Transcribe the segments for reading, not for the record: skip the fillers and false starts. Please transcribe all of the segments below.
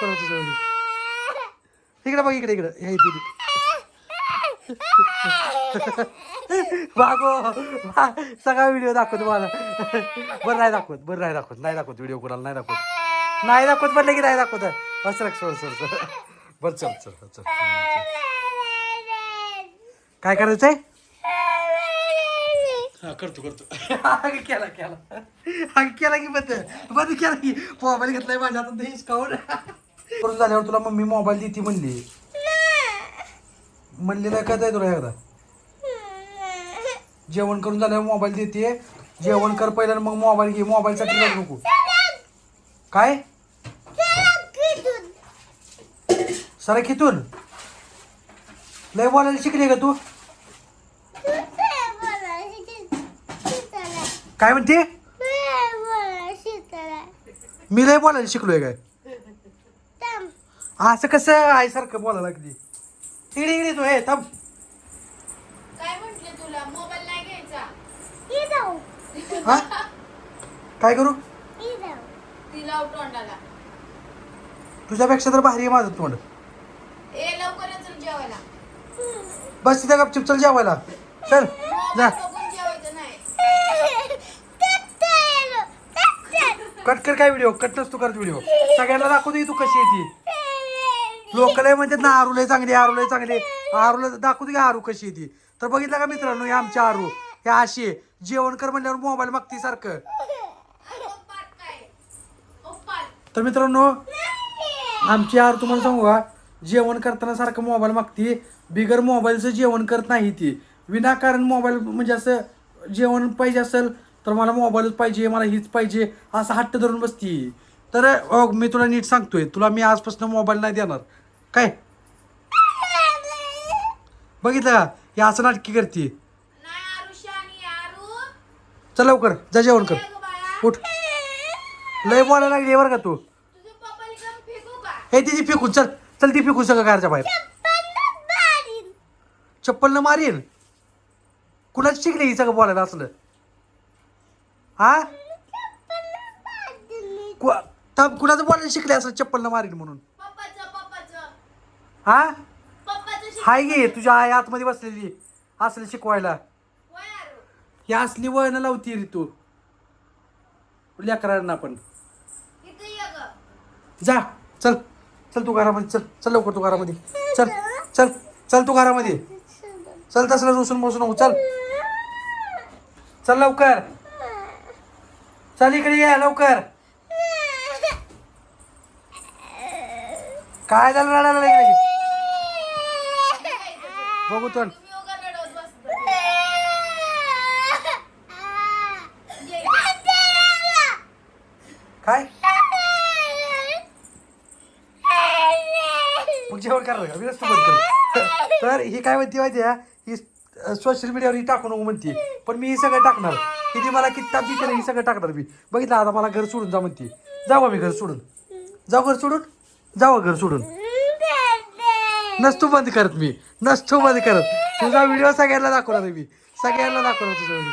दाखवणार तुझं व्हिडिओ. इकडे बघ, इकडे हे तिथे बागो सगळा व्हिडिओ दाखवतो मला. बरं नाही दाखवत व्हिडिओ कोणाला नाही दाखवत म्हटलं की नाही दाखवत. सर बरं चल. काय करायचंय? हा करतो केला की बंद केला की मोबाईल घेतलाय माझ्या हातात हिसकावून. करून झाल्यावर तुला मम्मी मोबाईल देते म्हणली नाही काय तुला एकदा जेवण करून झाल्यावर मोबाईल देते. जेवण कर पहिलं मग मोबाईल घे. मोबाईलसाठी रडू नको. काय सर कितून लय बोलायला शिकली का तू? काय म्हणते? मी लय बोलायला शिकलोय काय? असं कसं आहे सारखं बोलायला लागली. इकडे तू हे थांब. काय म्हंटले तुला? मोबाईल नाही घ्यायचा. हा काय करू? ती लाव तोंडाला. तुझ्यापेक्षा तर भारी आहे माझं तोंड. ए लवकर ये चल जेवायला. बस तिथे गपचूप चल जेवायला. चल जा. बघून जेवायचं नाही. कट कर. काय व्हिडिओ कट नसतो करत व्हिडिओ. सगळ्यांना दाखवतो तू कशी आहे ती. लोक लय म्हणतात ना आरू लय चांगली आरूला दाखवतो की आरू कशी आहे ती. तर बघितलं का मित्रांनो, हे आमची आरू हे अशी आहे. जेवण कर म्हणल्यावर मोबाईल मागते सारखं. तर मित्रांनो आमची आरू तुम्हाला सांगू का, जेवण करताना सारखं मोबाईल मागते. बिगर मोबाईलचं जेवण करत नाही ती. विनाकारण मोबाईल म्हणजे असं जेवण पाहिजे असेल तर मला मोबाईलच पाहिजे, मला हीच पाहिजे असं हट्ट धरून बसती. तर मी तुला नीट सांगतोय, तुला मी आजपासून मोबाईल नाही देणार. काय बघितलं का, हे असं नाटकी करते. चल लवकर जा जेवण कर. उठ. लय बोलायला लागली बरं का तू. हे तिची फेकून चल ती फेकून सगळं घरच्या बाहेर. चप्पल न मारीन. कुणाच शिकले ही सगळं बोलायला असलं? हा कुणाचं बोलायला शिकले असं चप्पल न मारीन म्हणून? हा हाय गे तुझ्या आई आतमध्ये बसलेली असलं शिकवायला. ही असली वळण लावती रे तू लेकरांना पण. जा चल तू घरामध्ये. चल लवकर तू घरामध्ये. चल तू घरामध्ये. चल तसलं रुसून बसून नको. चल लवकर. चल इकडे ये लवकर. काय झालं रडायला लागली? बघू तर काय मग जेवण करायला का? विरस्त बंद कर. तर ही काय म्हणते माहिती आहे, ही सोशल मीडियावर ही टाकू नको म्हणते. पण मी ही सगळं टाकणार. किती मला किती ताप दिली ही सगळं टाकणार मी. बघितलं आता मला घर सोडून जा म्हणते. जावं मी घर सोडून. जावं घर सोडून. नसतो बंद करत मी. तुझा व्हिडिओ सगळ्यांना दाखवणार मी. तुझा व्हिडिओ.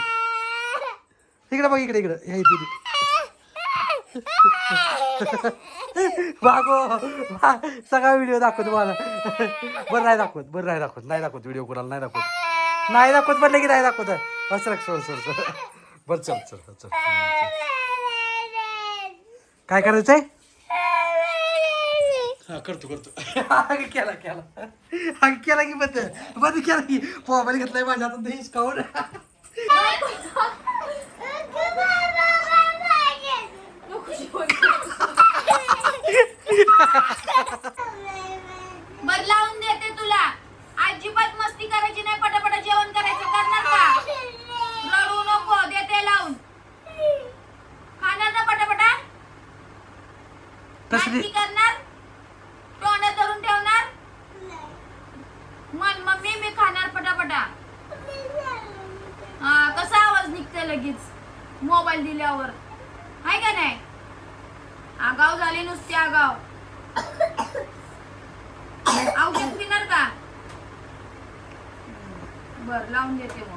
इकडे बघ, इकडे हे तिथे बागो सगळा व्हिडिओ दाखवतो मला. बरं नाही दाखवत व्हिडिओ कोणाला नाही दाखवत म्हटलं की नाही दाखवत. सर बरं चल. काय करायचंय? हा करतो केला की बंद केला की मोबाईल घेतलाय माझ्या हातात हिसकावून. बर लावून देते तुला. अजिबात मस्ती करायची नाही. पटापटा जेवण करायचं. करणार का? रडू नको. देते लावून. खाणार ना पटापटा? मस्ती करणार? तोंड धरून ठेवणार? मन मम्मी मी खाणार पटापटा. कसा आवाज निघते लगेच मोबाईल दिल्यावर? हाय का नाही? आगाव झाली नुसती आगाव. औषध पिणार का? बर लावून देते मग.